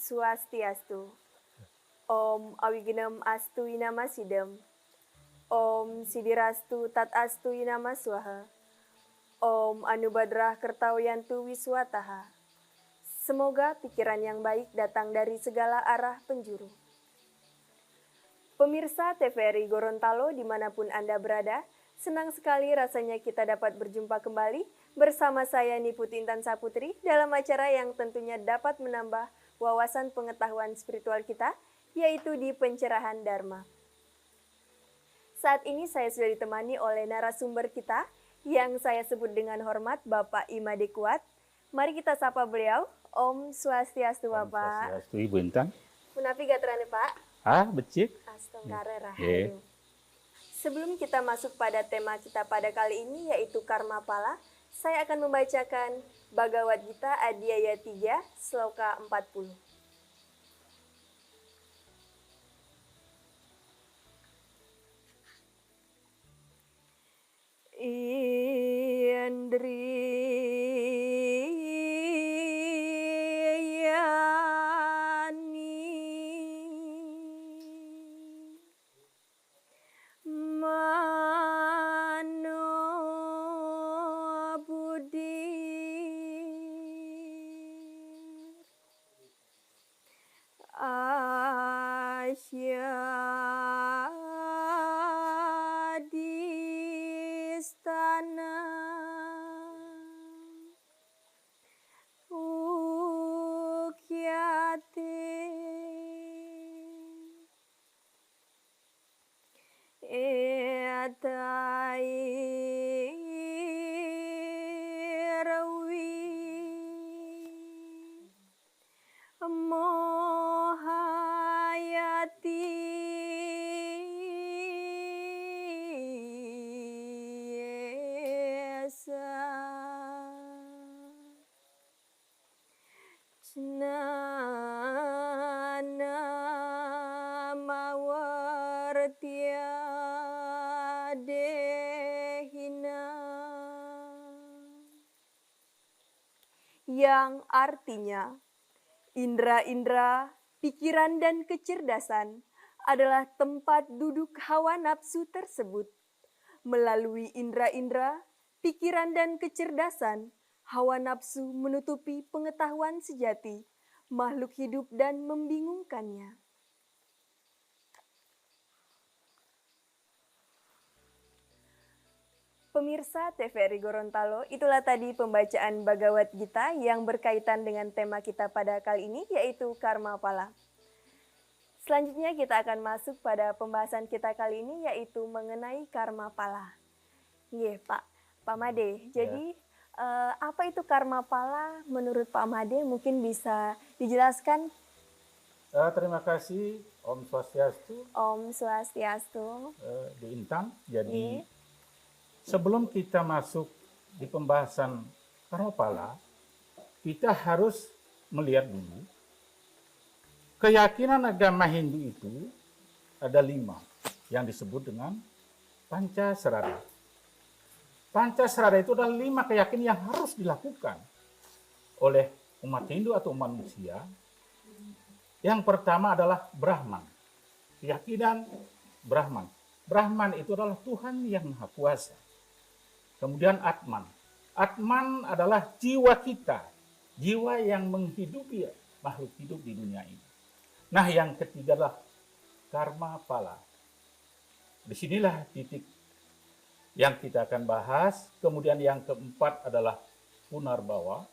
Swastiastu. Om Awigenam Astu Inama Sidam. Om Sidirastu Tat Astu Inama Swaha. Om Anubadrah Kertawiyantu Wiswataha. Semoga pikiran yang baik datang dari segala arah penjuru. Pemirsa TVRI Gorontalo dimanapun Anda berada, senang sekali rasanya kita dapat berjumpa kembali bersama saya Niputi Intan Saputri dalam acara yang tentunya dapat menambah wawasan pengetahuan spiritual kita, yaitu di Pencerahan Dharma. Saat ini saya sudah ditemani oleh narasumber kita yang saya sebut dengan hormat Bapak Imade Kuat. Mari kita sapa beliau. Om Swastiastu Bapak. Om Swastiastu Ibu Intan. Menapi gaterane Pak? Becik. Astagfirullah Rahayu. Sebelum kita masuk pada tema kita pada kali ini yaitu Karma Pala, saya akan membacakan Bhagavad Gita Adhyaya 3 Sloka 40. Yang artinya, indera-indera, pikiran dan kecerdasan adalah tempat duduk hawa nafsu tersebut. Melalui indera-indera, pikiran dan kecerdasan, hawa nafsu menutupi pengetahuan sejati, makhluk hidup dan membingungkannya. Pemirsa TVRI Gorontalo, itulah tadi pembacaan Bhagavad Gita yang berkaitan dengan tema kita pada kali ini, yaitu Karma Pala. Selanjutnya kita akan masuk pada pembahasan kita kali ini, yaitu mengenai Karma Pala. Iya Pak Made, jadi apa itu Karma Pala menurut Pak Made? Mungkin bisa dijelaskan? Terima kasih Om Swastiastu. Om Swastiastu. Bu Intan, jadi sebelum kita masuk di pembahasan Karma Pala, kita harus melihat dulu keyakinan agama Hindu itu ada 5 yang disebut dengan Pancasrada. Pancasrada itu adalah 5 keyakinan yang harus dilakukan oleh umat Hindu atau umat manusia. Yang pertama adalah Brahman. Keyakinan Brahman. Brahman itu adalah Tuhan yang Maha Kuasa. Kemudian Atman. Atman adalah jiwa kita. Jiwa yang menghidupi makhluk hidup di dunia ini. Nah, yang ketiga adalah Karma Pala. Disinilah titik yang kita akan bahas. Kemudian yang keempat adalah Punarbawa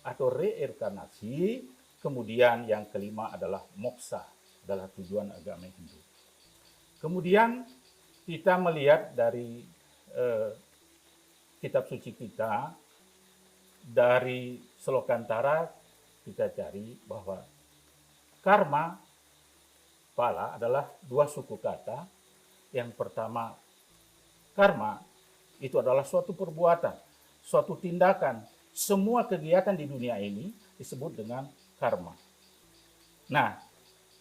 atau reinkarnasi. Kemudian yang kelima adalah Moksa, adalah tujuan agama Hindu. Kemudian kita melihat dari kitab suci kita, dari Slokantara kita cari bahwa Karma Pala adalah 2 suku kata. Yang pertama, karma itu adalah suatu perbuatan, suatu tindakan. Semua kegiatan di dunia ini disebut dengan karma. Nah,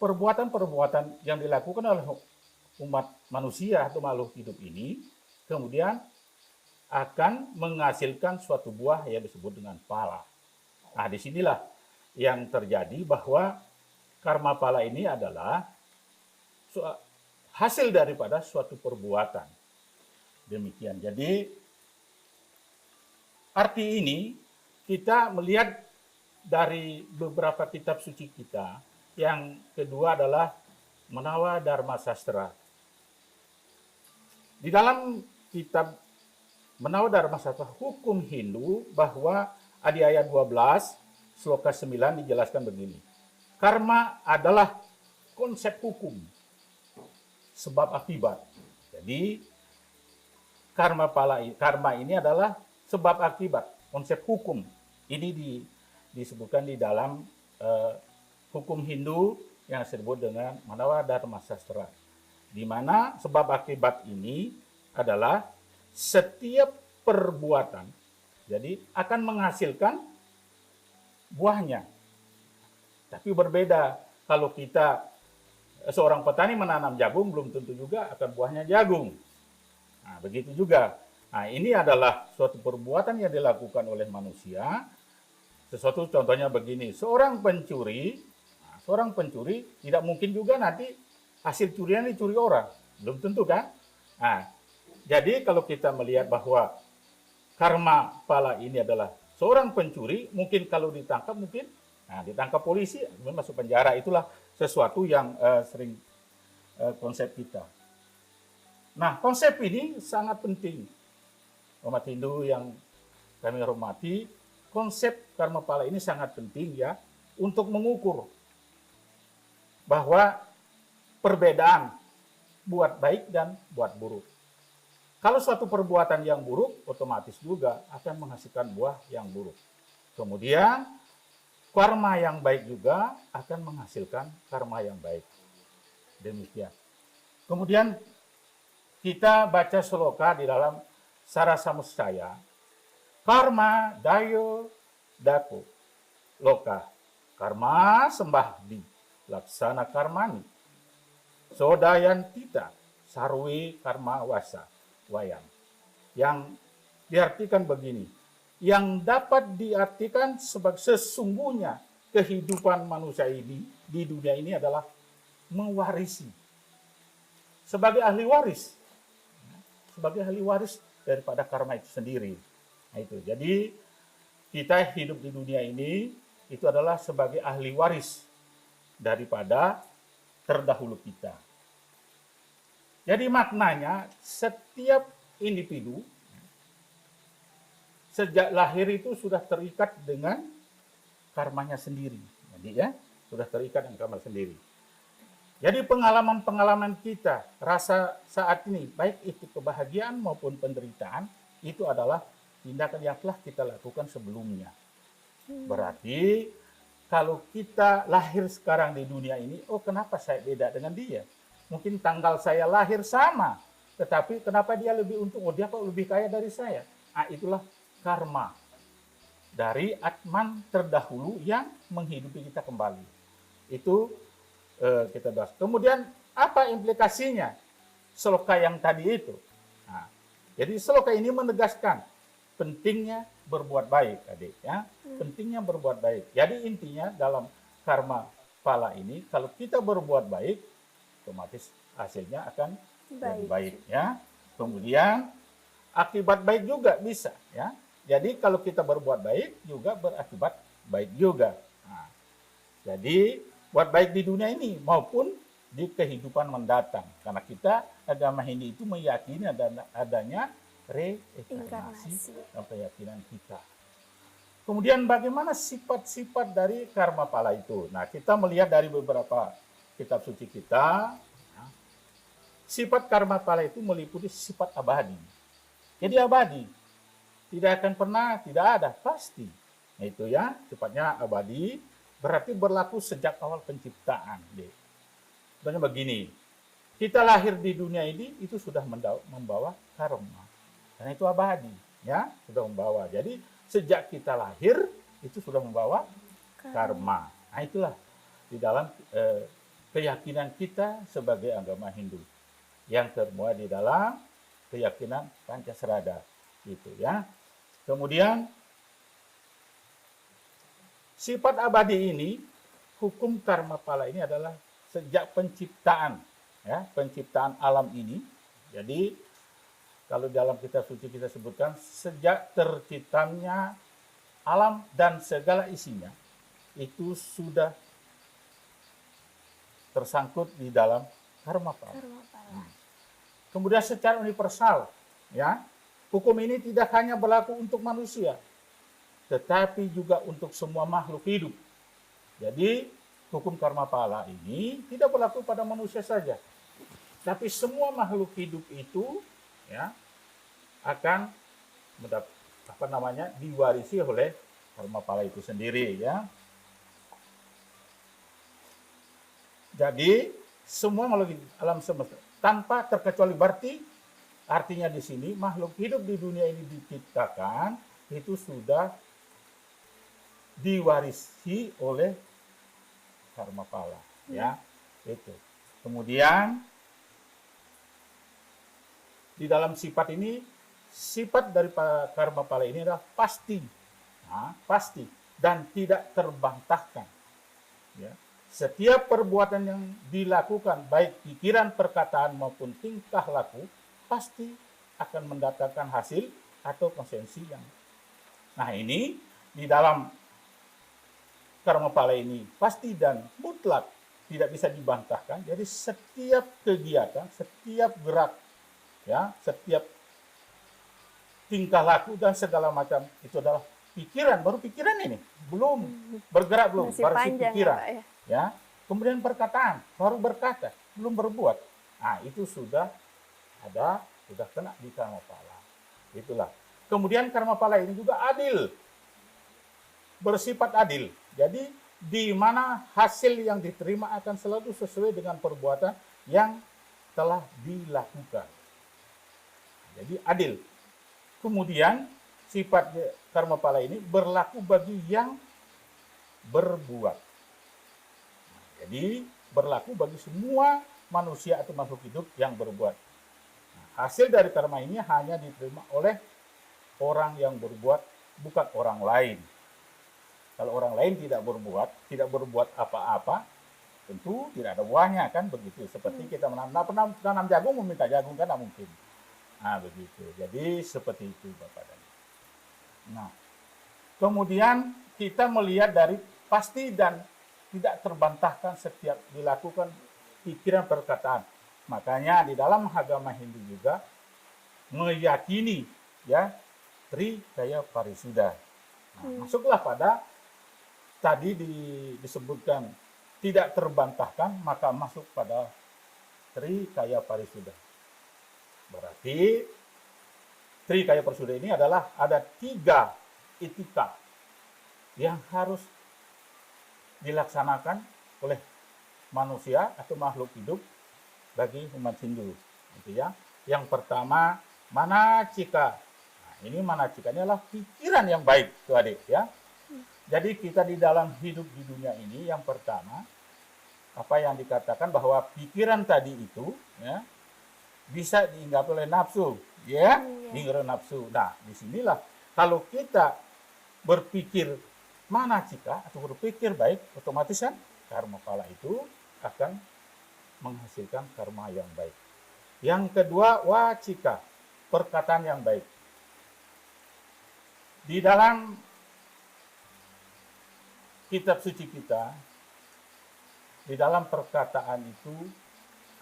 perbuatan-perbuatan yang dilakukan oleh umat manusia atau makhluk hidup ini kemudian akan menghasilkan suatu buah yang disebut dengan pala. Nah, disinilah yang terjadi bahwa karma pala ini adalah hasil daripada suatu perbuatan. Demikian. Jadi arti ini kita melihat dari beberapa kitab suci kita. Yang kedua adalah Manawa Dharma Sastra. Di dalam kitab Manawa Dharma Sastra hukum Hindu, bahwa di ayat 12 sloka 9 dijelaskan begini. Karma adalah konsep hukum, sebab akibat. Jadi karma ini adalah sebab akibat, konsep hukum. Ini disebutkan di dalam hukum Hindu yang disebut dengan Manawa Dharma Sastra, di mana sebab akibat ini adalah setiap perbuatan jadi akan menghasilkan buahnya. Tapi berbeda kalau kita seorang petani menanam jagung, belum tentu juga akan buahnya jagung. Nah, begitu juga. Nah, ini adalah suatu perbuatan yang dilakukan oleh manusia. Sesuatu contohnya begini, seorang pencuri tidak mungkin juga nanti hasil curian dicuri orang. Belum tentu kan? Nah, jadi kalau kita melihat bahwa karma pala ini adalah seorang pencuri, mungkin kalau ditangkap ditangkap polisi, masuk penjara. Itulah sesuatu yang sering konsep kita. Nah, konsep ini sangat penting. Umat Hindu yang kami hormati, konsep karma pala ini sangat penting ya untuk mengukur bahwa perbedaan buat baik dan buat buruk. Kalau suatu perbuatan yang buruk, otomatis juga akan menghasilkan buah yang buruk. Kemudian, karma yang baik juga akan menghasilkan karma yang baik. Demikian. Kemudian, kita baca sloka di dalam Sarasamuscaya. Karma dayo dako loka. Karma sembahdi. Laksana karmani. Sodayan tita sarwi karma wasa. Wayang. Yang diartikan begini, yang dapat diartikan sebagai sesungguhnya kehidupan manusia ini di dunia ini adalah mewarisi sebagai ahli waris daripada karma itu sendiri. Nah, itu. Jadi kita hidup di dunia ini itu adalah sebagai ahli waris daripada terdahulu kita. Jadi maknanya setiap individu sejak lahir itu sudah terikat dengan karmanya sendiri. Jadi ya, sudah terikat dengan karma sendiri. Jadi pengalaman-pengalaman kita, rasa saat ini, baik itu kebahagiaan maupun penderitaan, itu adalah tindakan yang telah kita lakukan sebelumnya. Berarti kalau kita lahir sekarang di dunia ini, oh kenapa saya beda dengan dia? Mungkin tanggal saya lahir sama, tetapi kenapa dia lebih untung? Oh, dia kok lebih kaya dari saya? Ah, itulah karma dari Atman terdahulu yang menghidupi kita kembali. Itu kita bahas. Kemudian apa implikasinya sloka yang tadi itu? Nah, jadi sloka ini menegaskan pentingnya berbuat baik, adik. Ya, pentingnya berbuat baik. Jadi intinya dalam karma pala ini, kalau kita berbuat baik, otomatis hasilnya akan lebih baik ya. Kemudian akibat baik juga bisa ya. Jadi kalau kita berbuat baik juga berakibat baik juga. Nah, jadi buat baik di dunia ini maupun di kehidupan mendatang. Karena kita agama Hindu itu meyakini adanya reinkarnasi dan keyakinan kita. Kemudian bagaimana sifat-sifat dari karma pala itu? Nah, kita melihat dari beberapa kitab suci kita, sifat karma pala itu meliputi sifat abadi. Jadi abadi, tidak akan pernah tidak ada, pasti. Nah, itu ya, sifatnya abadi, berarti berlaku sejak awal penciptaan. Sebenarnya begini, kita lahir di dunia ini itu sudah membawa karma, karena itu abadi, ya, sudah membawa. Jadi sejak kita lahir itu sudah membawa karma. Nah, itulah di dalam keyakinan kita sebagai agama Hindu yang termuat di dalam keyakinan Pancasrada itu ya. Kemudian sifat abadi ini hukum karma pala ini adalah sejak penciptaan, ya, penciptaan alam ini. Jadi kalau dalam kitab suci kita sebutkan sejak terciptanya alam dan segala isinya itu sudah tersangkut di dalam karma pala. Karma pala. Kemudian secara universal, ya, hukum ini tidak hanya berlaku untuk manusia, tetapi juga untuk semua makhluk hidup. Jadi hukum karma pala ini tidak berlaku pada manusia saja, tapi semua makhluk hidup itu, ya, akan diwarisi oleh karma pala itu sendiri, ya. Jadi semua makhluk alam semesta tanpa terkecuali, berarti artinya di sini makhluk hidup di dunia ini diciptakan itu sudah diwarisi oleh karma pala, ya. Itu. Kemudian di dalam sifat ini, sifat dari karma pala ini adalah pasti, pasti dan tidak terbantahkan, ya. Setiap perbuatan yang dilakukan, baik pikiran, perkataan maupun tingkah laku, pasti akan mendatangkan hasil atau konsekuensi yang. Nah, ini di dalam karma pala ini pasti dan mutlak, tidak bisa dibantahkan. Jadi setiap kegiatan, setiap gerak, ya, setiap tingkah laku dan segala macam itu adalah pikiran. Baru pikiran ini, belum bergerak, belum Masih baru si panjang pikiran, ya, Pak, ya. ya. Kemudian perkataan, baru berkata, belum berbuat. Nah, itu sudah kena di karma pala. Itulah. Kemudian karma pala ini juga adil, bersifat adil. Jadi di mana hasil yang diterima akan selalu sesuai dengan perbuatan yang telah dilakukan. Jadi adil. Kemudian sifat karma pala ini berlaku bagi yang berbuat. Jadi berlaku bagi semua manusia atau makhluk hidup yang berbuat. Hasil dari karma ini hanya diterima oleh orang yang berbuat, bukan orang lain. Kalau orang lain tidak berbuat apa-apa, tentu tidak ada buahnya, kan begitu. Seperti kita menanam jagung, meminta jagung, kan tidak mungkin. Nah, begitu. Jadi seperti itu, Bapak dan Ibu. Nah, kemudian kita melihat dari pasti dan tidak terbantahkan setiap dilakukan pikiran, perkataan. Makanya di dalam agama Hindu juga meyakini, ya, Trikaya Parisuddha. Nah, masuklah pada tadi disebutkan tidak terbantahkan, maka masuk pada Trikaya Parisuddha. Berarti Trikaya Parisuddha ini adalah ada 3 etika yang harus dilaksanakan oleh manusia atau makhluk hidup bagi umat Hindu. Gitu, ya. Yang pertama, manacika. Nah, ini manacika ini adalah pikiran yang baik, tuh adik, ya. Jadi kita di dalam hidup di dunia ini, yang pertama, apa yang dikatakan bahwa pikiran tadi itu, ya, bisa diinggapi oleh nafsu, ya, diinggapi nafsu. Nah, disinilah kalau kita berpikir manacika atau berpikir baik, otomatis kan karma pala itu akan menghasilkan karma yang baik. Yang kedua, wacika, perkataan yang baik. Di dalam kitab suci kita, di dalam perkataan itu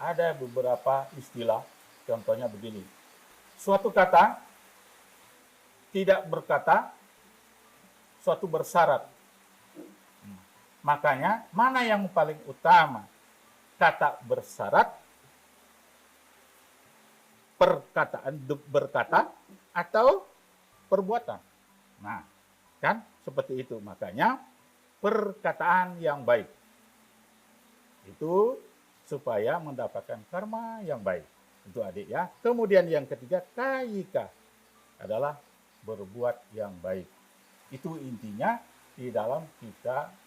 ada beberapa istilah, contohnya begini. Suatu kata tidak berkata, suatu bersyarat. Makanya mana yang paling utama? Kata bersyarat, perkataan berkata, atau perbuatan. Nah, kan seperti itu. Makanya perkataan yang baik itu supaya mendapatkan karma yang baik. Itu adik, ya. Kemudian yang ketiga, kayika adalah berbuat yang baik. Itu intinya di dalam kita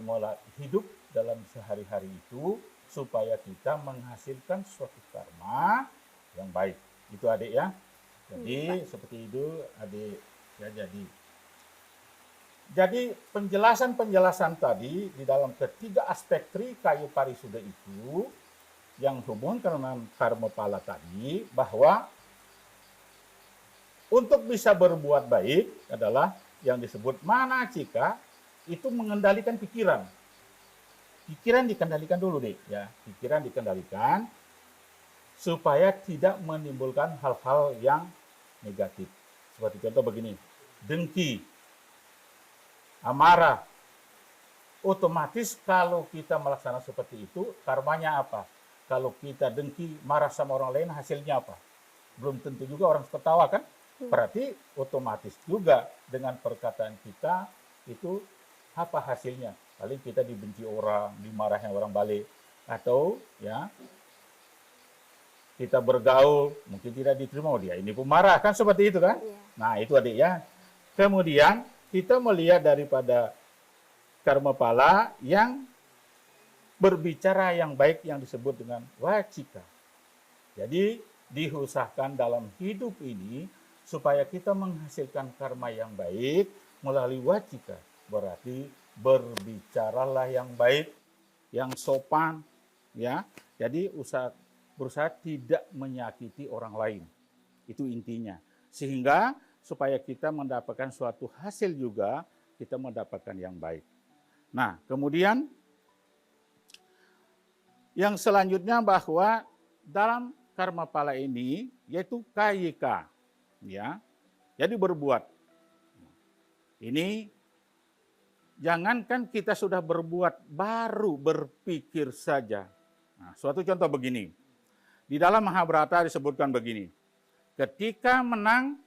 mulai hidup dalam sehari-hari itu supaya kita menghasilkan suatu karma yang baik. Itu adik, ya. Jadi seperti itu adik, ya. Jadi Jadi penjelasan-penjelasan tadi di dalam ketiga aspek trikaya parisuda itu yang hubungan dengan karma pala tadi, bahwa untuk bisa berbuat baik adalah yang disebut manacika, itu mengendalikan pikiran. Pikiran dikendalikan dulu deh, ya. Pikiran dikendalikan supaya tidak menimbulkan hal-hal yang negatif. Seperti contoh begini, dengki, amarah. Otomatis kalau kita melaksanakan seperti itu, karmanya apa? Kalau kita dengki, marah sama orang lain, hasilnya apa? Belum tentu juga orang ketawa kan? Berarti otomatis juga dengan perkataan kita itu apa hasilnya? Paling kita dibenci orang, dimarahin orang balik, atau ya kita bergaul mungkin tidak diterima dia. Ini pemarah kan, seperti itu kan? Iya. Nah itu adik ya. Kemudian kita melihat daripada karma pala yang berbicara yang baik yang disebut dengan wacika. Jadi diusahakan dalam hidup ini supaya kita menghasilkan karma yang baik melalui wacika. Berarti berbicaralah yang baik, yang sopan, ya. Jadi berusaha tidak menyakiti orang lain. Itu intinya. Sehingga supaya kita mendapatkan suatu hasil juga, kita mendapatkan yang baik. Nah, kemudian yang selanjutnya bahwa dalam karma pala ini yaitu kayika, ya. Jadi berbuat. Ini jangankan kita sudah berbuat, baru berpikir saja. Nah, suatu contoh begini. Di dalam Mahabharata disebutkan begini. Ketika menang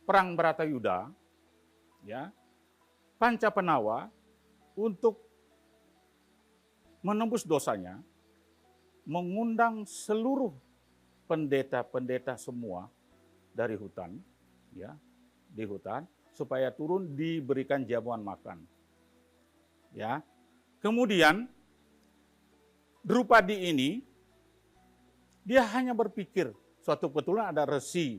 perang Bharatayuda, ya, Pancapanawa untuk menembus dosanya, mengundang seluruh pendeta-pendeta semua dari hutan, ya, di hutan, supaya turun diberikan jamuan makan. Ya, kemudian Drupadi ini dia hanya berpikir, suatu kebetulan ada resi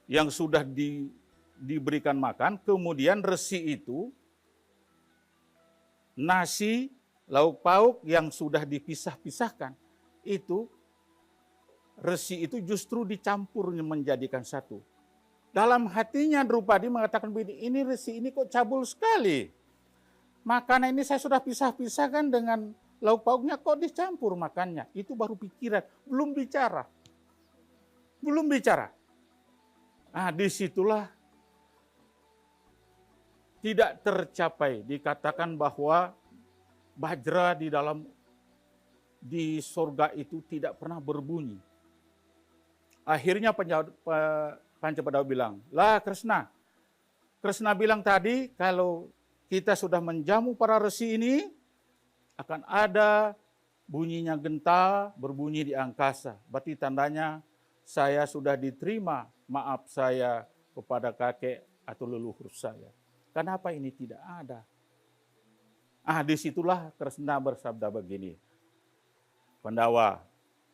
yang sudah diberikan makan, kemudian resi itu nasi, lauk pauk yang sudah dipisah-pisahkan, itu resi itu justru dicampur menjadikan satu. Dalam hatinya Drupadi mengatakan begini, ini resi ini kok cabul sekali. Makanan ini saya sudah pisah-pisahkan dengan lauk pauknya, kok dicampur makannya. Itu baru pikiran, belum bicara. Belum bicara. Nah, disitulah tidak tercapai. Dikatakan bahwa Bajra di surga itu tidak pernah berbunyi. Akhirnya Pancapadawa bilang, lah Kresna. Kresna bilang tadi kalau kita sudah menjamu para resi ini, akan ada bunyinya genta berbunyi di angkasa. Berarti tandanya saya sudah diterima maaf saya kepada kakek atau leluhur saya. Kenapa ini tidak ada? Disitulah Kresna bersabda begini, Pandawa,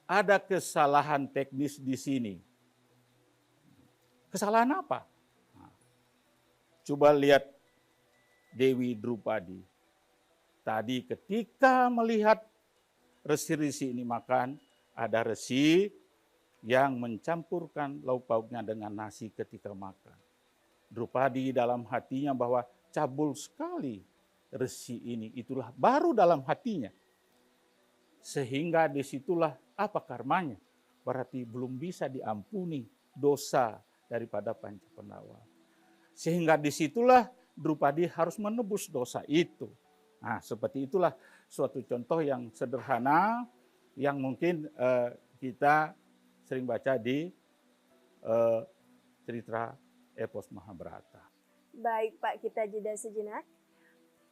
ada kesalahan teknis di sini. Kesalahan apa? Coba lihat Dewi Drupadi. Tadi ketika melihat resi-resi ini makan, ada resi yang mencampurkan lauk pauknya dengan nasi ketika makan. Drupadi dalam hatinya bahwa cabul sekali resi ini, itulah baru dalam hatinya. Sehingga disitulah apa karmanya? Berarti belum bisa diampuni dosa daripada Pancapanawa. Sehingga disitulah Drupadi harus menebus dosa itu. Nah, seperti itulah suatu contoh yang sederhana yang mungkin kita sering baca di cerita epos Mahabharata. Baik Pak, kita jeda sejenak.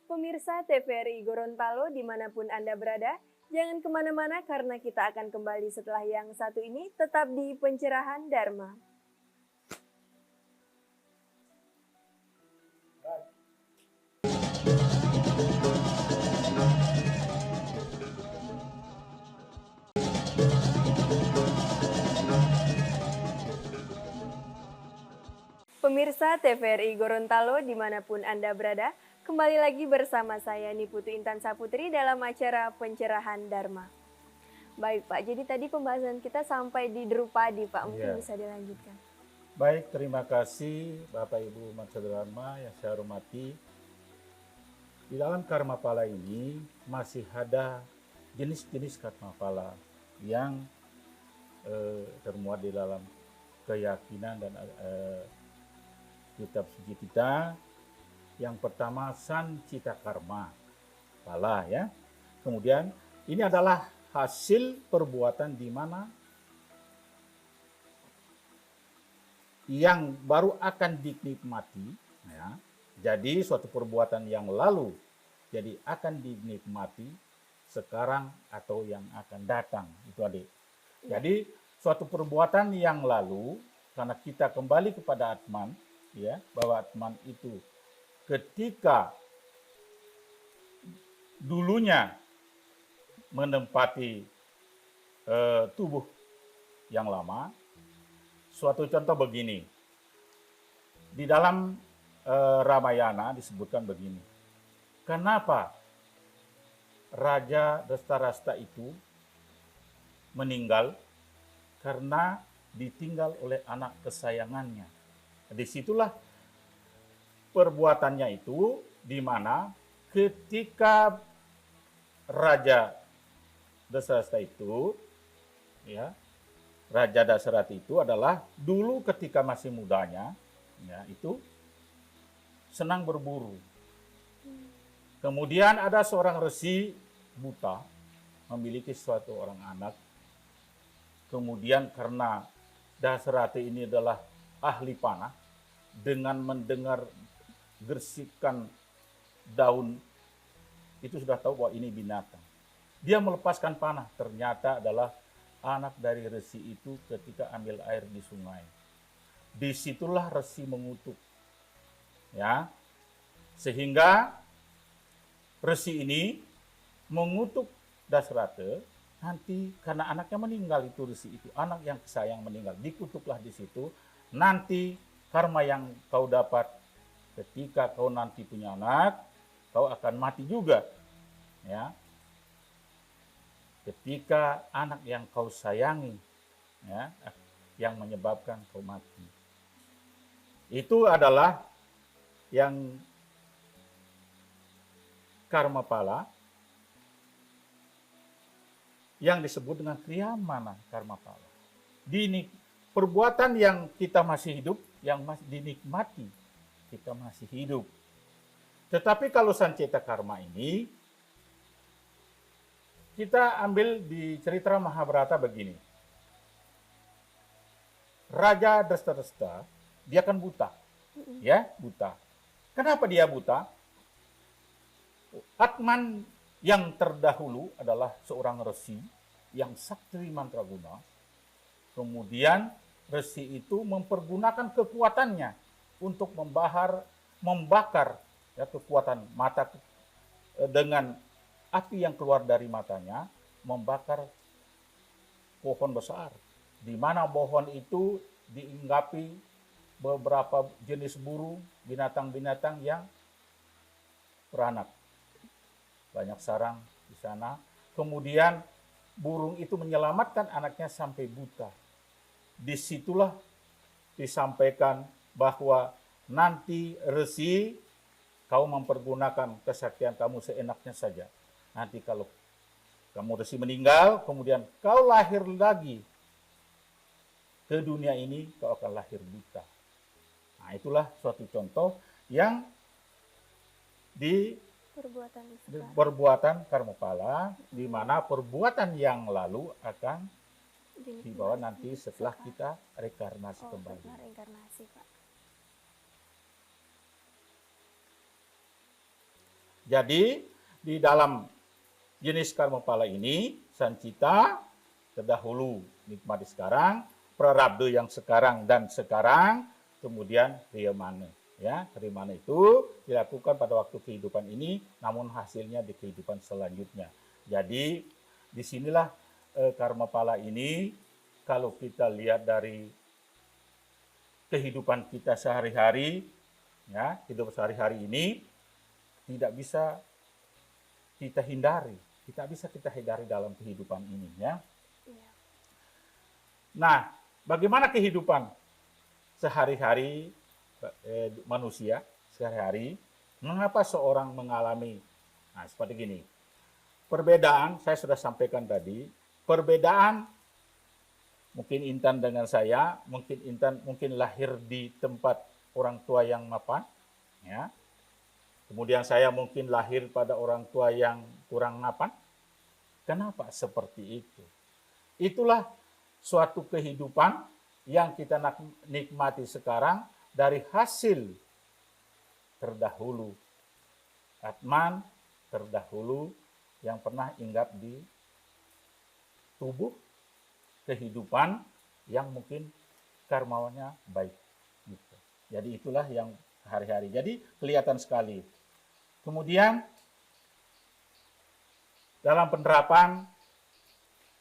Pemirsa TVRI Gorontalo dimanapun Anda berada, jangan kemana-mana karena kita akan kembali setelah yang satu ini tetap di Pencerahan Dharma. Pemirsa TVRI Gorontalo dimanapun Anda berada, kembali lagi bersama saya Niputu Intan Saputri dalam acara Pencerahan Dharma. Baik Pak, jadi tadi pembahasan kita sampai di Drupadi Pak, mungkin Iya. bisa dilanjutkan. Baik, terima kasih Bapak Ibu umat Dharma yang saya hormati. Di dalam karma pala ini masih ada jenis-jenis karma pala yang termuat di dalam keyakinan dan kitab suci kita. Yang pertama sancita karma pala ya. Kemudian ini adalah hasil perbuatan di mana yang baru akan dinikmati ya. Jadi suatu perbuatan yang lalu jadi akan dinikmati sekarang atau yang akan datang itu adik. Jadi suatu perbuatan yang lalu karena kita kembali kepada Atman ya, bahwa Atman itu ketika dulunya menempati tubuh yang lama. Suatu contoh begini, di dalam Ramayana disebutkan begini, kenapa Raja Dastarasta itu meninggal? Karena ditinggal oleh anak kesayangannya. Disitulah perbuatannya itu, di mana ketika Raja Dasarata itu, ya, Raja Dasarata itu adalah dulu ketika masih mudanya, ya, itu senang berburu. Kemudian ada seorang resi buta memiliki suatu orang anak. Kemudian karena Dasarata ini adalah ahli panah, dengan mendengar gersikan daun itu sudah tahu bahwa ini binatang. Dia melepaskan panah, ternyata adalah anak dari resi itu ketika ambil air di sungai. Disitulah resi mengutuk, ya, sehingga resi ini mengutuk Dasarata. Nanti karena anaknya meninggal itu resi itu, anak yang sayang meninggal, dikutuklah di situ. Nanti karma yang kau dapat ketika kau nanti punya anak, kau akan mati juga, ya. Ketika anak yang kau sayangi, ya, yang menyebabkan kau mati. Itu adalah yang karma pala yang disebut dengan kriyamana karma pala. Perbuatan yang kita masih hidup, yang masih dinikmati, kita masih hidup. Tetapi kalau sancita karma ini, kita ambil di cerita Mahabharata begini. Raja Dastarata, dia kan buta. Ya, buta. Kenapa dia buta? Atman yang terdahulu adalah seorang resi yang sakti mantraguna. Kemudian resi itu mempergunakan kekuatannya untuk membakar ya, kekuatan mata dengan api yang keluar dari matanya, membakar pohon besar. Di mana pohon itu diinggapi beberapa jenis burung, binatang-binatang yang beranak. Banyak sarang di sana. Kemudian burung itu menyelamatkan anaknya sampai buta. Disitulah disampaikan bahwa nanti resi kau mempergunakan kesaktian kamu seenaknya saja. Nanti kalau kamu resi meninggal, kemudian kau lahir lagi ke dunia ini, kau akan lahir buta. Nah, itulah suatu contoh yang di perbuatan karma pala, di mana perbuatan yang lalu akan dibawa nanti setelah kita reinkarnasi kembali. Reinkarnasi, Pak. Jadi di dalam jenis karma pala ini, sancita terdahulu nikmati sekarang, prarabdha yang sekarang dan sekarang, kemudian kriyamana. Ya, kriyamana itu dilakukan pada waktu kehidupan ini, namun hasilnya di kehidupan selanjutnya. Jadi disinilah karma pala ini, kalau kita lihat dari kehidupan kita sehari-hari, ya, hidup sehari-hari ini tidak bisa kita hindari, dalam kehidupan ini, ya. Iya. Nah, bagaimana kehidupan sehari-hari manusia sehari-hari? Mengapa seorang mengalami, nah seperti gini, perbedaan, saya sudah sampaikan tadi, perbedaan mungkin Intan dengan saya, mungkin Intan lahir di tempat orang tua yang mapan, ya. Kemudian saya mungkin lahir pada orang tua yang kurang mapan. Kenapa seperti itu? Itulah suatu kehidupan yang kita nikmati sekarang dari hasil terdahulu. Atman terdahulu yang pernah hinggap di tubuh kehidupan yang mungkin karmanya baik. Gitu. Jadi itulah yang hari-hari. Jadi kelihatan sekali. Kemudian dalam penerapan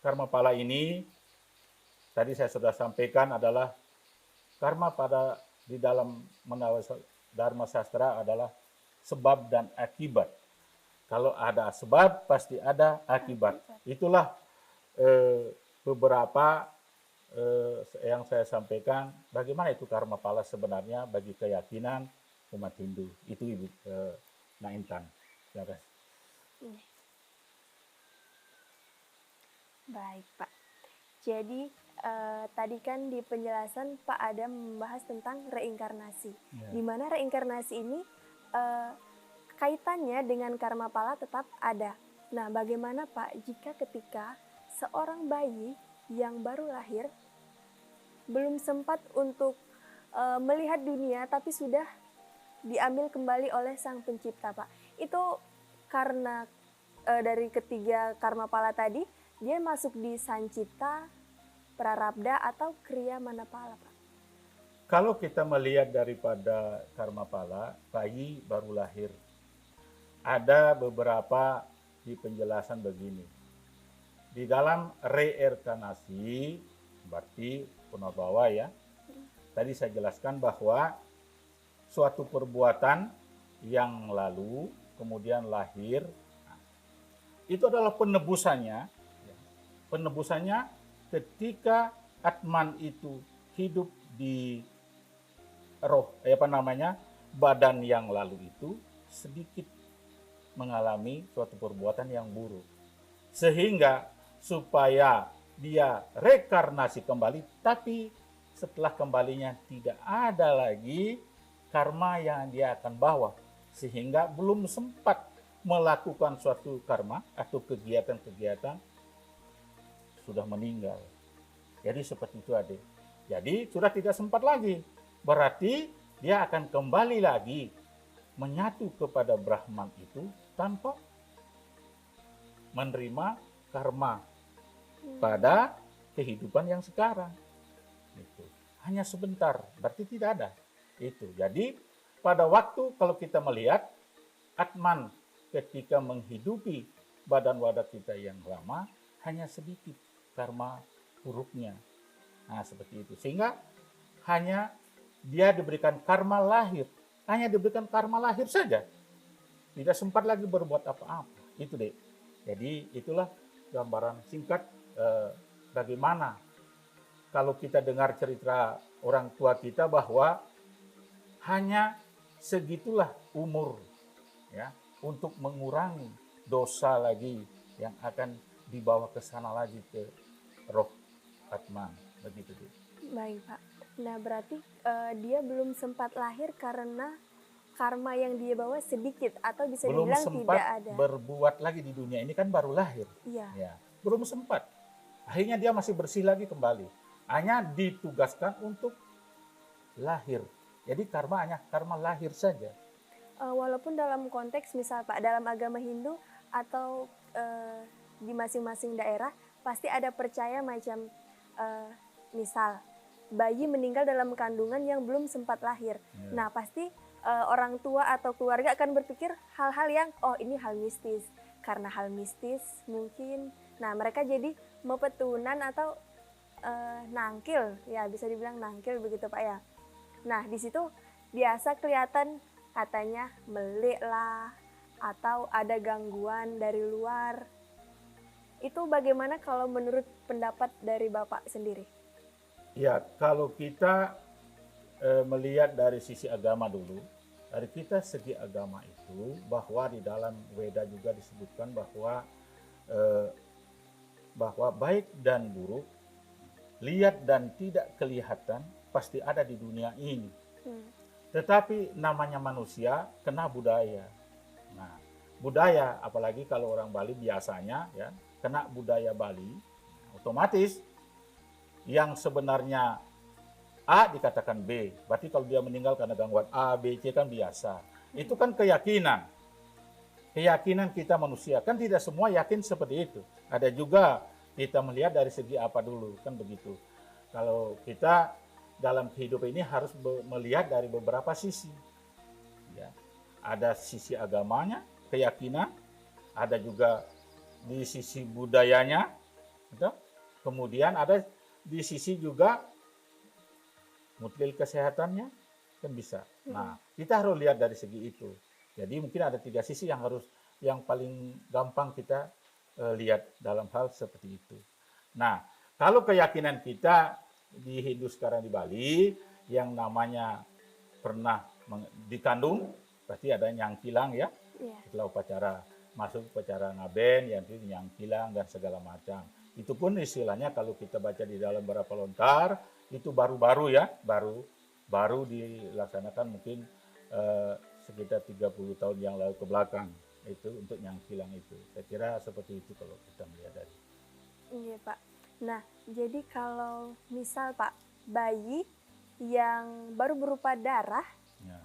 karma pala ini, tadi saya sudah sampaikan adalah karma pada di dalam Dharma Sastra adalah sebab dan akibat. Kalau ada sebab, pasti ada akibat. Itulah beberapa yang saya sampaikan. Bagaimana itu karma pala sebenarnya bagi keyakinan umat Hindu. Itu Ibu Nak Intan. Baik, Pak. Jadi tadi kan di penjelasan Pak Adam membahas tentang reinkarnasi. Ya. Di mana reinkarnasi ini kaitannya dengan karma pala tetap ada. Nah, bagaimana Pak jika ketika seorang bayi yang baru lahir belum sempat untuk melihat dunia tapi sudah diambil kembali oleh Sang Pencipta, Pak? Itu karena dari ketiga karma pala tadi, dia masuk di sancipta, prarabdha, atau kriya manapala, Pak? Kalau kita melihat daripada karma pala, bayi baru lahir, ada beberapa di penjelasan begini. Di dalam reinkarnasi, berarti punarbawa, ya. Tadi saya jelaskan bahwa suatu perbuatan yang lalu kemudian lahir, itu adalah penebusannya. Penebusannya ketika Atman itu hidup di badan yang lalu itu sedikit mengalami suatu perbuatan yang buruk. Sehingga supaya dia reinkarnasi kembali, tapi setelah kembalinya tidak ada lagi karma yang dia akan bawa, sehingga belum sempat melakukan suatu karma atau kegiatan-kegiatan, sudah meninggal. Jadi seperti itu, Adik. Jadi sudah tidak sempat lagi, berarti dia akan kembali lagi menyatu kepada Brahman itu tanpa menerima karma pada kehidupan yang sekarang. Itu hanya sebentar, berarti tidak ada. Itu. Jadi pada waktu kalau kita melihat Atman ketika menghidupi badan wadah kita yang lama, hanya sedikit karma buruknya. Nah, seperti itu. Sehingga hanya dia diberikan karma lahir. Hanya diberikan karma lahir saja. Tidak sempat lagi berbuat apa-apa. Itu deh. Jadi itulah gambaran singkat bagaimana kalau kita dengar cerita orang tua kita bahwa hanya segitulah umur, ya, untuk mengurangi dosa lagi yang akan dibawa ke sana lagi ke roh Atman, begitu. Baik, Pak. Nah, berarti dia belum sempat lahir karena karma yang dia bawa sedikit, atau bisa belum dibilang sempat tidak ada. berbuat lagi di dunia ini, kan baru lahir. Iya. Ya, belum sempat. Akhirnya dia masih bersih lagi kembali. Hanya ditugaskan untuk lahir. Jadi karma hanya karma lahir saja. Walaupun dalam konteks misal Pak dalam agama Hindu atau di masing-masing daerah pasti ada percaya macam misal bayi meninggal dalam kandungan yang belum sempat lahir. Ya. Nah, pasti orang tua atau keluarga akan berpikir hal-hal yang ini hal mistis. Karena hal mistis mungkin, nah mereka jadi mepetunan atau nangkil, ya bisa dibilang nangkil begitu Pak ya. Nah, di situ biasa kelihatan katanya melik lah atau ada gangguan dari luar. Itu bagaimana kalau menurut pendapat dari Bapak sendiri? Ya, kalau kita melihat dari sisi agama dulu, dari kita segi agama itu bahwa di dalam Weda juga disebutkan eh, bahwa baik dan buruk, lihat dan tidak kelihatan pasti ada di dunia ini. Hmm. Tetapi namanya manusia kena budaya. Nah, budaya apalagi kalau orang Bali biasanya ya kena budaya Bali, otomatis yang sebenarnya A dikatakan B. Berarti kalau dia meninggal karena gangguan A, B, C kan biasa. Itu kan keyakinan. Keyakinan kita manusia. Kan tidak semua yakin seperti itu. Ada juga kita melihat dari segi apa dulu. Kan begitu. Kalau kita dalam kehidupan ini harus melihat dari beberapa sisi. Ya. Ada sisi agamanya, keyakinan. Ada juga di sisi budayanya. Gitu. Kemudian ada di sisi juga mutlil kesehatannya kan bisa. Nah, kita harus lihat dari segi itu. Jadi mungkin ada 3 sisi yang paling gampang kita lihat dalam hal seperti itu. Nah, kalau keyakinan kita di Hindu sekarang di Bali yang namanya pernah dikandung, berarti ada nyangkilang ya. Iya. Setelah upacara masuk upacara ngaben, yang itu nyangkilang dan segala macam. Itu pun istilahnya kalau kita baca di dalam beberapa lontar itu baru-baru ya, baru dilaksanakan mungkin sekitar 30 tahun yang lalu ke belakang itu untuk nyangkilang itu. Saya kira seperti itu kalau kita melihat dari. Iya, Pak. Nah, jadi kalau misal Pak, bayi yang baru berupa darah Ya.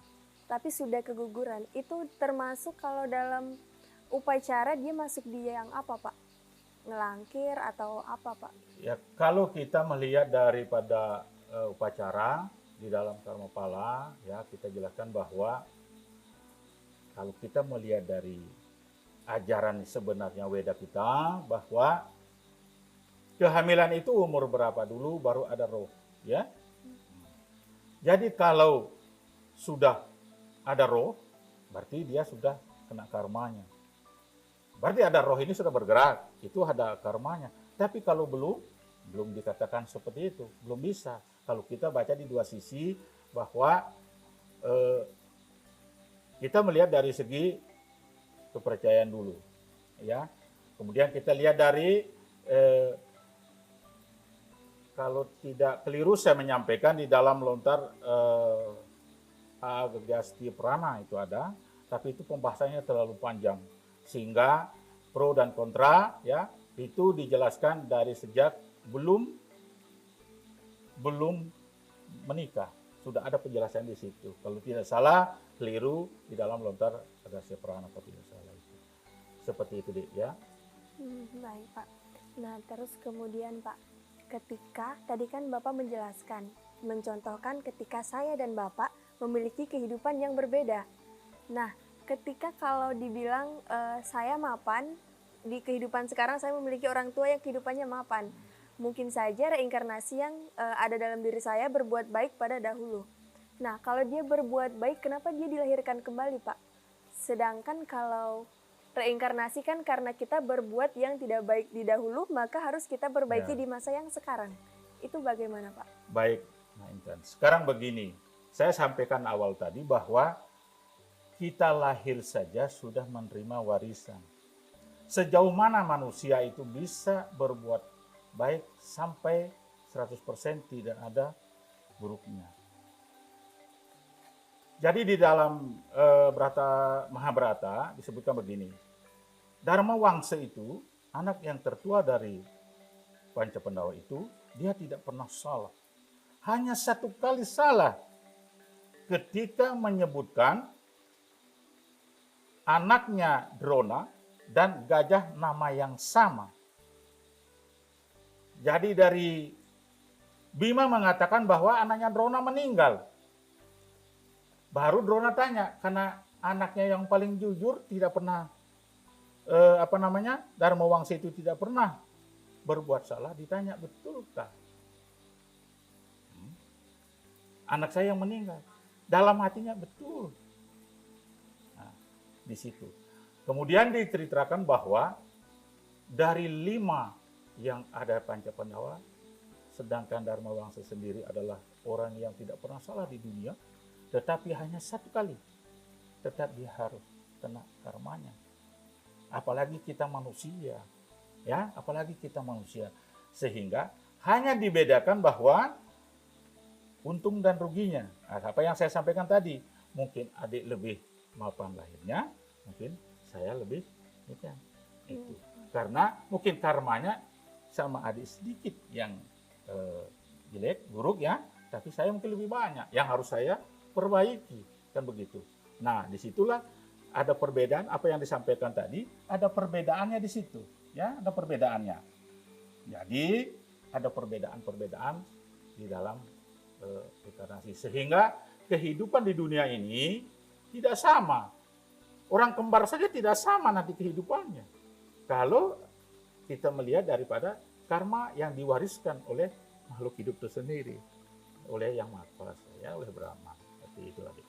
tapi sudah keguguran, itu termasuk kalau dalam upacara dia masuk di yang apa, Pak? Ngelangkir atau apa, Pak? Ya, kalau kita melihat daripada upacara di dalam Karmapala, ya kita jelaskan bahwa kalau kita melihat dari ajaran sebenarnya Weda kita bahwa kehamilan itu umur berapa dulu baru ada roh, ya. Jadi kalau sudah ada roh, berarti dia sudah kena karmanya. Berarti ada roh ini sudah bergerak, itu ada karmanya. Tapi kalau belum dikatakan seperti itu, belum bisa. Kalau kita baca di 2 sisi bahwa kita melihat dari segi kepercayaan dulu, ya. Kemudian kita lihat dari kalau tidak keliru saya menyampaikan di dalam lontar Agastya Prana itu ada, tapi itu pembahasannya terlalu panjang. Sehingga pro dan kontra ya itu dijelaskan dari sejak belum menikah, sudah ada penjelasan di situ. Kalau tidak salah keliru di dalam lontar Agastya Prana kalau tidak salah itu. Seperti itu deh ya. Baik, Pak. Nah, terus kemudian Pak, ketika tadi kan Bapak menjelaskan, mencontohkan ketika saya dan Bapak memiliki kehidupan yang berbeda. Nah, ketika kalau dibilang saya mapan, di kehidupan sekarang saya memiliki orang tua yang kehidupannya mapan. Mungkin saja reinkarnasi yang ada dalam diri saya berbuat baik pada dahulu. Nah, kalau dia berbuat baik, kenapa dia dilahirkan kembali, Pak? Sedangkan kalau reinkarnasi kan karena kita berbuat yang tidak baik di dahulu, maka harus kita perbaiki Ya. di masa yang sekarang. Itu bagaimana, Pak? Baik, nah Intan. Sekarang begini, saya sampaikan awal tadi bahwa kita lahir saja sudah menerima warisan. Sejauh mana manusia itu bisa berbuat baik sampai 100% tidak ada buruknya. Jadi di dalam Mahabharata disebutkan begini, Dharma Wangsa itu, anak yang tertua dari Panca Pandawa itu, dia tidak pernah salah. Hanya 1 kali salah ketika menyebutkan anaknya Drona dan gajah nama yang sama. Jadi dari Bima mengatakan bahwa anaknya Drona meninggal. Baru Drona tanya, karena anaknya yang paling jujur tidak pernah Dharma Wangsa itu tidak pernah berbuat salah, ditanya betulkah? anak saya yang meninggal. Dalam hatinya betul. Nah, di situ. Kemudian diceritakan bahwa dari 5 yang ada Panca Pandawa, sedangkan Dharma Wangsa sendiri adalah orang yang tidak pernah salah di dunia, tetapi hanya 1 kali, tetap dia harus kena karmanya. Apalagi kita manusia, ya, apalagi kita manusia, sehingga hanya dibedakan bahwa untung dan ruginya. Nah, apa yang saya sampaikan tadi, mungkin adik lebih mapan lahirnya, mungkin saya lebih nikah. Itu karena mungkin karmanya sama adik sedikit yang jelek, buruk ya, tapi saya mungkin lebih banyak yang harus saya perbaiki, kan begitu. Nah, disitulah ada perbedaan apa yang disampaikan tadi, ada perbedaannya di situ, ya, ada perbedaannya. Jadi ada perbedaan-perbedaan di dalam inkarnasi, sehingga kehidupan di dunia ini tidak sama. Orang kembar saja tidak sama nanti kehidupannya. Kalau kita melihat daripada karma yang diwariskan oleh makhluk hidup itu sendiri, oleh Yang Maha Kuasa, ya, oleh Brahma. Seperti itu adik.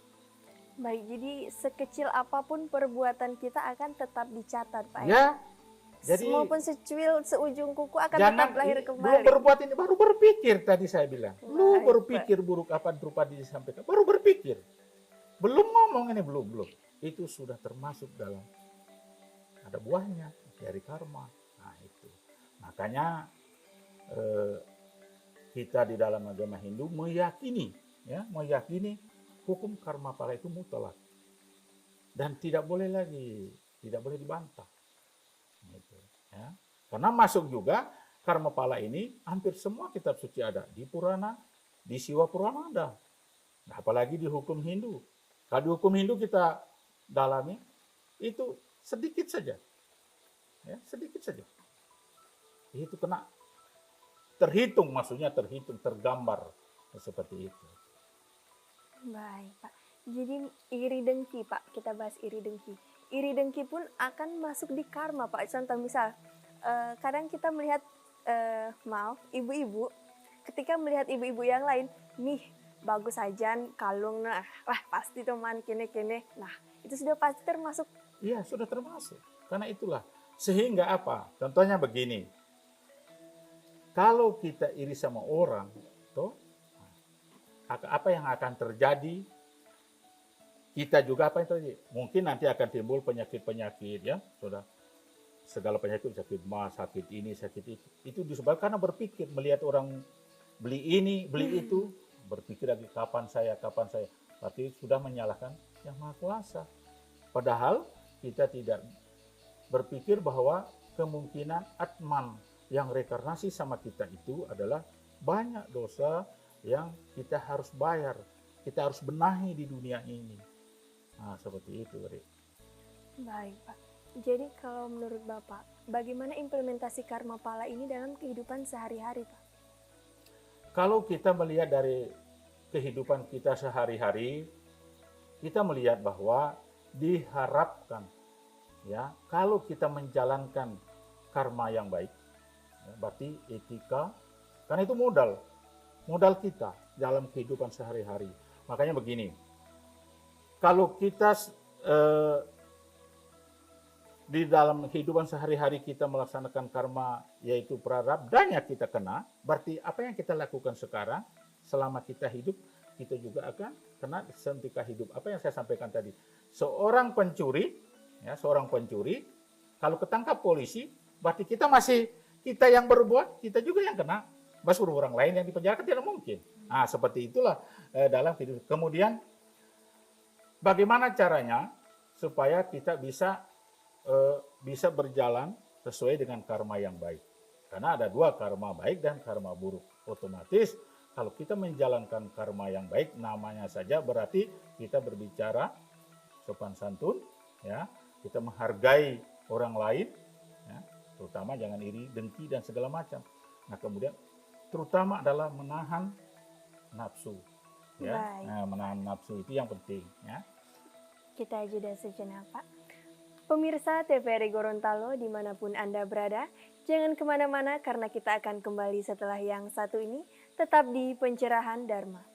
Baik, jadi sekecil apapun perbuatan kita akan tetap dicatat, Pak. Ya, jadi maupun secuil seujung kuku akan jangan tetap lahir belum kembali. berbuat ini, baru berpikir tadi saya bilang. Belum Baik, berpikir buruk apa berupa disampaikan, baru berpikir. Belum ngomong ini, belum. Itu sudah termasuk dalam, ada buahnya dari karma. Nah, itu. Makanya kita di dalam agama Hindu meyakini hukum karma pala itu mutlak dan tidak boleh dibantah. Gitu, ya. Karena masuk juga karma pala ini hampir semua kitab suci ada, di Purana, di Siwa Purana ada. Nah, apalagi di hukum Hindu. Kalau di hukum Hindu kita dalami itu sedikit saja. Ya, sedikit saja. Itu kena terhitung, maksudnya tergambar seperti itu. Baik, Pak. Jadi iri dengki, Pak. Kita bahas iri dengki. Iri dengki pun akan masuk di karma, Pak. Contoh misal, kadang kita melihat, ibu-ibu, ketika melihat ibu-ibu yang lain, nih bagus ajan kalung, nah, wah pasti teman kene-kene. Nah, itu sudah pasti termasuk. Iya, sudah termasuk. Karena itulah. Sehingga apa? Contohnya begini. Kalau kita iri sama orang, toh, apa yang akan terjadi? Kita juga apa yang terjadi? Mungkin nanti akan timbul penyakit-penyakit, ya, sudah segala penyakit, sakit mah, sakit ini, sakit itu. Itu disebabkan karena berpikir, melihat orang beli ini, beli itu, berpikir lagi kapan saya. Berarti sudah menyalahkan Yang Maha Kuasa. Padahal kita tidak berpikir bahwa kemungkinan Atman yang rekarnasi sama kita itu adalah banyak dosa yang kita harus bayar, kita harus benahi di dunia ini. Nah, seperti itu, Rik. Baik, Pak. Jadi kalau menurut Bapak, bagaimana implementasi karma pala ini dalam kehidupan sehari-hari, Pak? Kalau kita melihat dari kehidupan kita sehari-hari, kita melihat bahwa diharapkan, ya, kalau kita menjalankan karma yang baik, ya, berarti etika, karena itu modal kita dalam kehidupan sehari-hari. Makanya begini, kalau kita di dalam kehidupan sehari-hari kita melaksanakan karma, yaitu prarabdhanya kita kena, berarti apa yang kita lakukan sekarang selama kita hidup, kita juga akan kena ketika hidup. Apa yang saya sampaikan tadi, seorang pencuri, kalau ketangkap polisi, berarti kita yang berbuat, kita juga yang kena. Suruh orang lain yang dipenjarakan tidak mungkin. Nah, seperti itulah dalam hidup. Kemudian bagaimana caranya supaya kita bisa berjalan sesuai dengan karma yang baik. Karena ada 2, karma baik dan karma buruk. Otomatis kalau kita menjalankan karma yang baik, namanya saja berarti kita berbicara sopan santun, ya, kita menghargai orang lain, ya, terutama jangan iri, dengki dan segala macam. Nah, kemudian terutama adalah menahan nafsu, ya. Nah, menahan nafsu itu yang penting, ya. Kita jeda sejenak, Pak. Pemirsa TVRI Gorontalo dimanapun Anda berada, jangan kemana-mana karena kita akan kembali setelah yang satu ini, tetap di Pencerahan Dharma.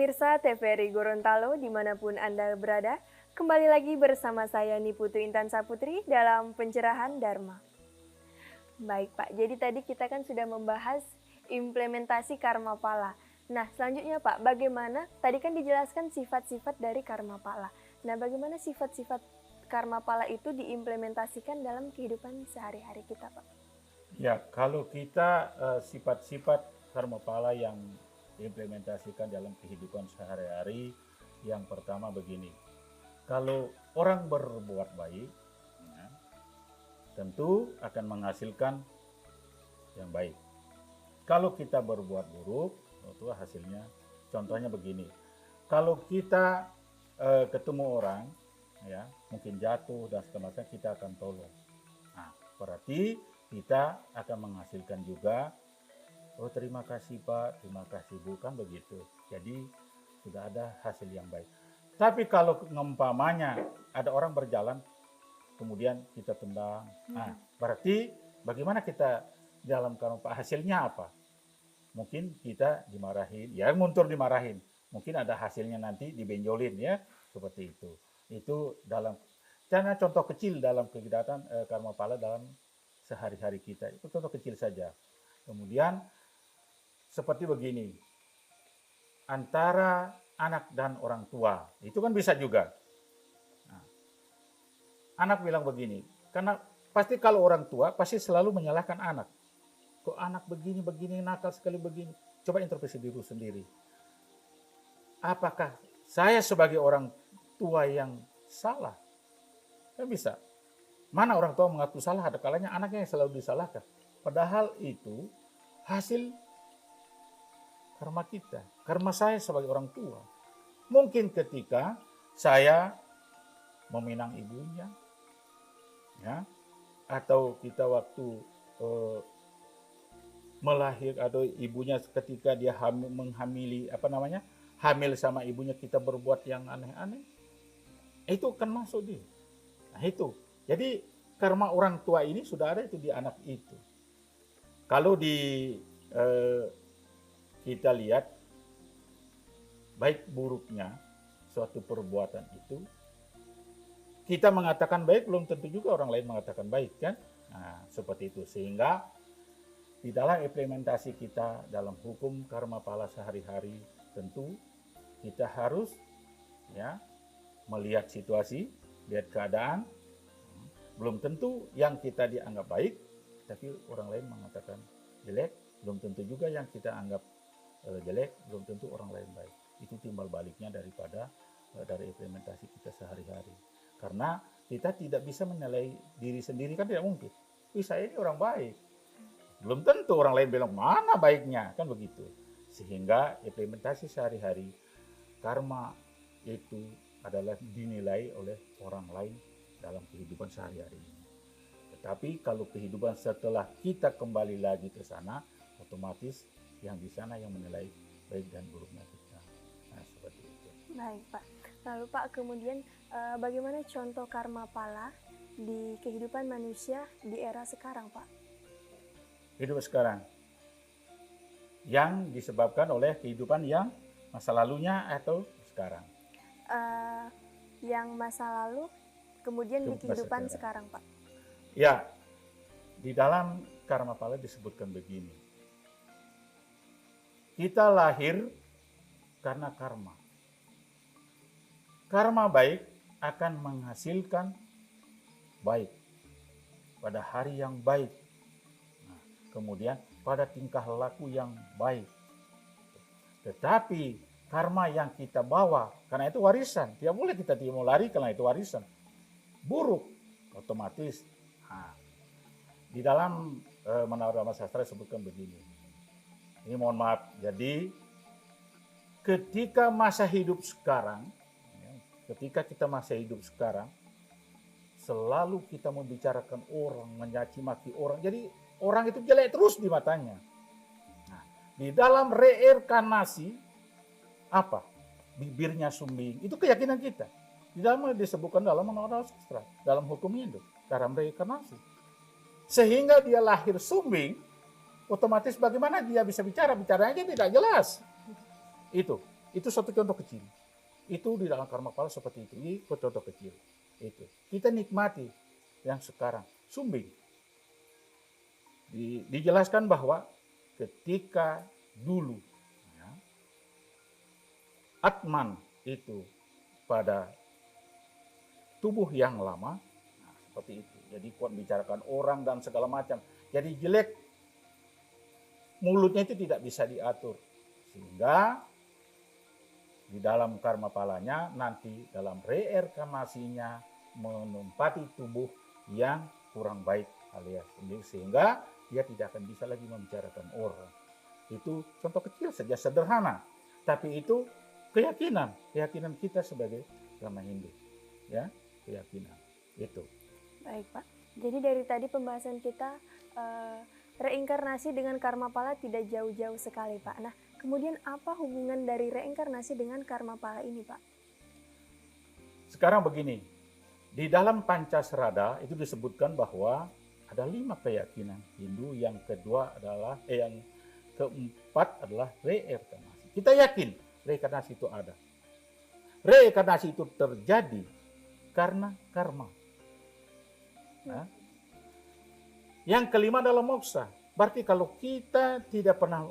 Pemirsa TVRI Gorontalo dimanapun Anda berada, kembali lagi bersama saya Niputu Intan Saputri dalam Pencerahan Dharma. Baik Pak, jadi tadi kita kan sudah membahas implementasi karma pala. Nah selanjutnya Pak, bagaimana, tadi kan dijelaskan sifat-sifat dari karma pala. Nah bagaimana sifat-sifat karma pala itu diimplementasikan dalam kehidupan sehari-hari kita Pak? Ya, kalau kita sifat-sifat karma pala yang diimplementasikan dalam kehidupan sehari-hari, yang pertama begini. Kalau orang berbuat baik, ya, tentu akan menghasilkan yang baik. Kalau kita berbuat buruk, itu hasilnya, contohnya begini. Kalau kita ketemu orang, ya mungkin jatuh dan segala macam, kita akan tolong. Nah, berarti kita akan menghasilkan juga, oh terima kasih Pak, terima kasih Bu, kan begitu. Jadi sudah ada hasil yang baik. Tapi kalau ngempamanya ada orang berjalan, kemudian kita tendang, nah berarti bagaimana kita dalam karma hasilnya apa? Mungkin kita dimarahin, ya muntur dimarahin. Mungkin ada hasilnya nanti dibenjolin ya, seperti itu. Itu dalam, karena contoh kecil dalam kegiatan karma pala dalam sehari-hari kita. Itu contoh kecil saja. Kemudian seperti begini, antara anak dan orang tua, itu kan bisa juga. Nah, anak bilang begini, karena pasti kalau orang tua pasti selalu menyalahkan anak. Kok anak begini, nakal sekali begini. Coba introspeksi diri sendiri. Apakah saya sebagai orang tua yang salah? Kan bisa. Mana orang tua mengaku salah, ada kalanya anaknya yang selalu disalahkan. Padahal itu hasil karma kita, karma saya sebagai orang tua. Mungkin ketika saya meminang ibunya, ya, atau kita waktu melahir atau ibunya ketika dia menghamili hamil sama ibunya, kita berbuat yang aneh-aneh, itu kan masuk dia. Nah itu, jadi karma orang tua ini sudah ada itu di anak itu. Kalau kita lihat baik buruknya suatu perbuatan itu, kita mengatakan baik belum tentu juga orang lain mengatakan baik kan. Nah, seperti itu. Sehingga di dalam implementasi kita dalam hukum karma pala sehari-hari, tentu kita harus ya melihat situasi, lihat keadaan. Belum tentu yang kita dianggap baik, tapi orang lain mengatakan jelek. Belum tentu juga yang kita anggap jelek, belum tentu orang lain baik. Itu timbal baliknya dari implementasi kita sehari-hari. Karena kita tidak bisa menilai diri sendiri, kan tidak mungkin. Saya ini orang baik. Belum tentu orang lain bilang mana baiknya, kan begitu. Sehingga implementasi sehari-hari, karma itu adalah dinilai oleh orang lain dalam kehidupan sehari-hari ini. Tetapi kalau kehidupan setelah kita kembali lagi ke sana, otomatis yang di sana yang menilai baik dan buruknya kita. Nah, seperti itu. Baik Pak. Lalu Pak, kemudian bagaimana contoh karma pala di kehidupan manusia di era sekarang Pak? Hidup sekarang yang disebabkan oleh kehidupan yang masa lalunya atau sekarang? Yang masa lalu, kemudian di kehidupan sekarang Pak. Ya, di dalam karma pala disebutkan begini. Kita lahir karena karma. Karma baik akan menghasilkan baik pada hari yang baik. Nah, kemudian pada tingkah laku yang baik. Tetapi karma yang kita bawa, karena itu warisan. Tidak boleh kita mau lari karena itu warisan. Buruk, otomatis. Nah, di dalam Menara Dharma Sastra disebutkan begini. Ini mohon maaf, jadi ketika masa hidup sekarang, ketika kita masih hidup sekarang, selalu kita membicarakan orang, mencaci maki orang, jadi orang itu jelek terus di matanya. Nah, di dalam reinkarnasi, apa? Bibirnya sumbing, itu keyakinan kita. Di dalam disebutkan dalam Menara Dharma Sastra, dalam hukum Hindu, dalam reinkarnasi. Sehingga dia lahir sumbing, otomatis bagaimana dia bisa bicara? Bicaranya tidak jelas. Itu. Itu satu contoh kecil. Itu di dalam karma pala seperti itu. Ini contoh kecil. Itu. Kita nikmati yang sekarang. Sumbing. Dijelaskan bahwa ketika dulu ya, Atman itu pada tubuh yang lama, nah, seperti itu. Jadi kuat bicarakan orang dan segala macam. Jadi jelek, mulutnya itu tidak bisa diatur. Sehingga di dalam karma palanya nanti dalam reinkarnasinya menempati tubuh yang kurang baik alias sehingga dia tidak akan bisa lagi membicarakan orang. Itu contoh kecil saja sederhana, tapi itu keyakinan kita sebagai agama Hindu, ya keyakinan itu. Baik Pak, jadi dari tadi pembahasan kita reinkarnasi dengan karma pala tidak jauh-jauh sekali Pak. Nah, kemudian apa hubungan dari reinkarnasi dengan karma pala ini Pak? Sekarang begini, di dalam Pancasrada itu disebutkan bahwa ada 5 keyakinan Hindu. Yang kedua adalah yang keempat adalah reinkarnasi. Kita yakin reinkarnasi itu ada. Reinkarnasi itu terjadi karena karma. Nah, yang kelima adalah moksa. Berarti kalau kita tidak pernah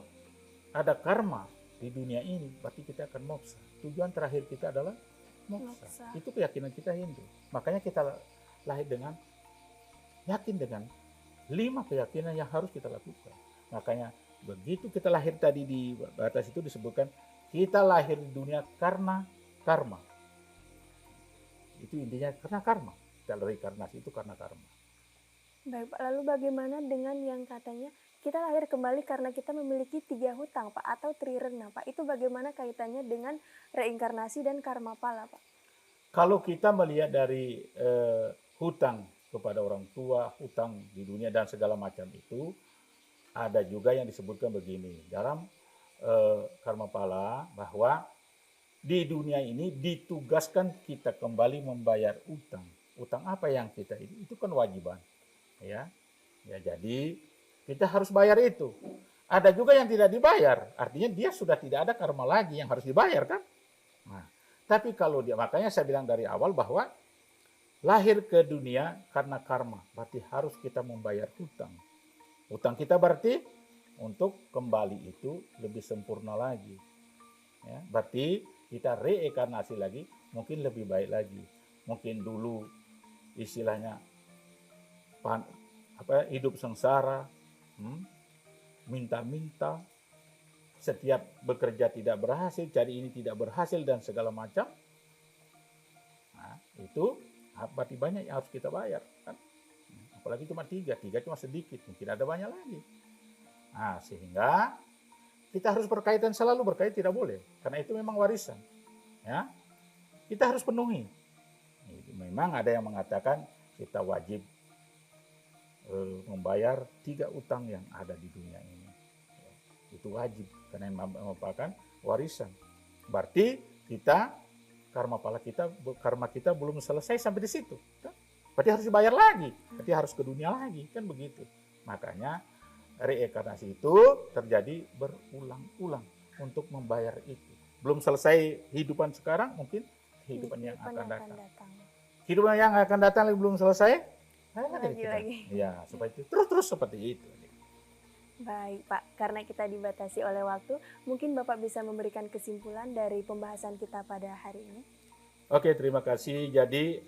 ada karma di dunia ini, berarti kita akan moksa. Tujuan terakhir kita adalah moksa. Itu keyakinan kita Hindu. Makanya kita lahir dengan yakin dengan 5 keyakinan yang harus kita lakukan. Makanya begitu kita lahir tadi di batas itu disebutkan kita lahir di dunia karena karma. Itu intinya karena karma. Kita reinkarnasi itu karena karma. Baik Pak, lalu bagaimana dengan yang katanya kita lahir kembali karena kita memiliki 3 hutang Pak atau trirena Pak? Itu bagaimana kaitannya dengan reinkarnasi dan karma pala Pak? Kalau kita melihat dari hutang kepada orang tua, hutang di dunia dan segala macam itu, ada juga yang disebutkan begini dalam karma pala bahwa di dunia ini ditugaskan kita kembali membayar utang. Utang apa yang kita itu kan wajiban, ya. Ya jadi kita harus bayar itu. Ada juga yang tidak dibayar, artinya dia sudah tidak ada karma lagi yang harus dibayar kan. Nah, tapi kalau dia, makanya saya bilang dari awal bahwa lahir ke dunia karena karma, berarti harus kita membayar hutang. Hutang kita berarti untuk kembali itu lebih sempurna lagi. Ya, berarti kita reinkarnasi lagi, mungkin lebih baik lagi. Mungkin dulu istilahnya hidup sengsara, minta-minta, setiap bekerja tidak berhasil, cari ini tidak berhasil dan segala macam. Nah, itu berarti banyak yang harus kita bayar kan. Apalagi cuma 3 cuma sedikit, mungkin ada banyak lagi. Nah, sehingga kita harus berkaitan, selalu berkait, tidak boleh, karena itu memang warisan. Ya, kita harus penuhi. Memang ada yang mengatakan kita wajib membayar 3 utang yang ada di dunia ini. Itu wajib karena yang merupakan warisan. Berarti kita karma kita belum selesai sampai di situ. Berarti harus dibayar lagi, berarti harus ke dunia lagi, kan begitu. Makanya reinkarnasi itu terjadi berulang-ulang untuk membayar itu. Belum selesai kehidupan sekarang, mungkin kehidupan yang akan datang. Kehidupan yang akan datang belum selesai, lagi. Ya, seperti itu. Terus seperti itu. Baik Pak, karena kita dibatasi oleh waktu, mungkin Bapak bisa memberikan kesimpulan dari pembahasan kita pada hari ini. Oke, terima kasih. Jadi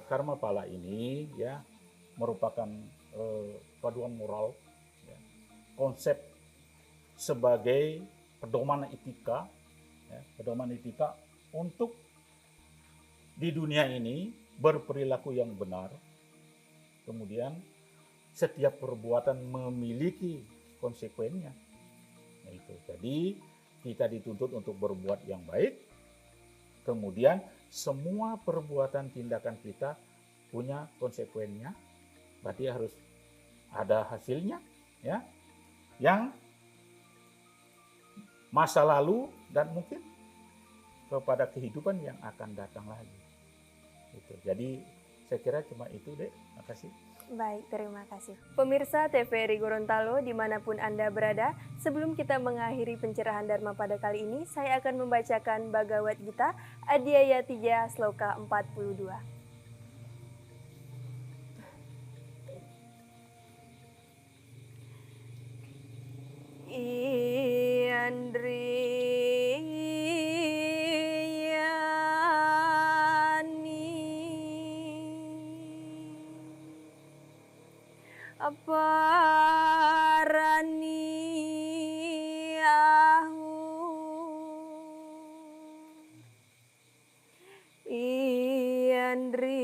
karma pala ini ya merupakan paduan moral, ya, konsep sebagai pedoman etika, ya, pedoman etika untuk di dunia ini berperilaku yang benar. Kemudian setiap perbuatan memiliki konsekuensinya. Nah, itu. Jadi kita dituntut untuk berbuat yang baik. Kemudian semua perbuatan tindakan kita punya konsekuensinya. Berarti harus ada hasilnya, ya. Yang masa lalu dan mungkin kepada kehidupan yang akan datang lagi. Itu. Jadi Saya kira cuma itu, Dek. Makasih. Baik, terima kasih. Pemirsa TVRI Gorontalo dimanapun Anda berada, sebelum kita mengakhiri pencerahan Dharma pada kali ini, saya akan membacakan Bhagavad Gita Adhyaya 3 Sloka 42. Aparani ahu Iandriya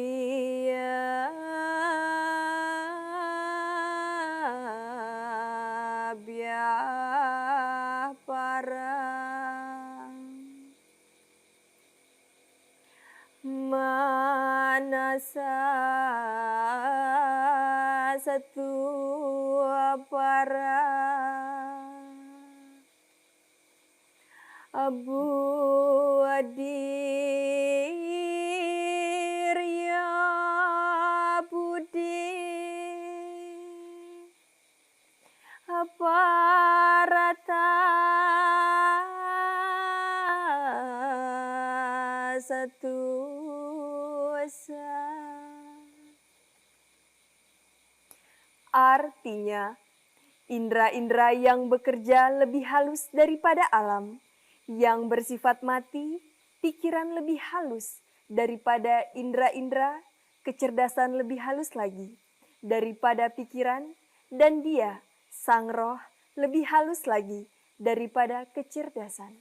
Parang Manasa Satu Para Abu Adirya Budi Aparata Satu Asa. Artinya, indera-indera yang bekerja lebih halus daripada alam, yang bersifat mati, pikiran lebih halus daripada indera-indera, kecerdasan lebih halus lagi daripada pikiran, dan dia, sang roh, lebih halus lagi daripada kecerdasan.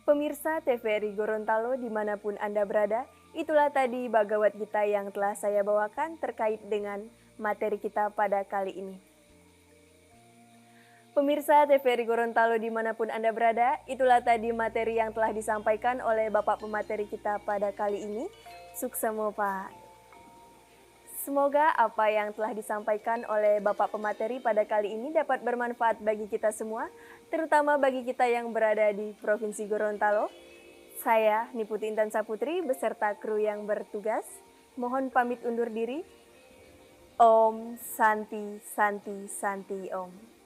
Pemirsa TVRI Gorontalo dimanapun Anda berada, itulah tadi Bhagavad Gita yang telah saya bawakan terkait dengan materi kita pada kali ini. Pemirsa TVRI Gorontalo dimanapun Anda berada, itulah tadi materi yang telah disampaikan oleh Bapak Pemateri kita pada kali ini. Suksemo Pak. Semoga apa yang telah disampaikan oleh Bapak Pemateri pada kali ini dapat bermanfaat bagi kita semua, terutama bagi kita yang berada di Provinsi Gorontalo. Saya, Niputi Intan Saputri, beserta kru yang bertugas, mohon pamit undur diri. Om Santi Santi Santi Om.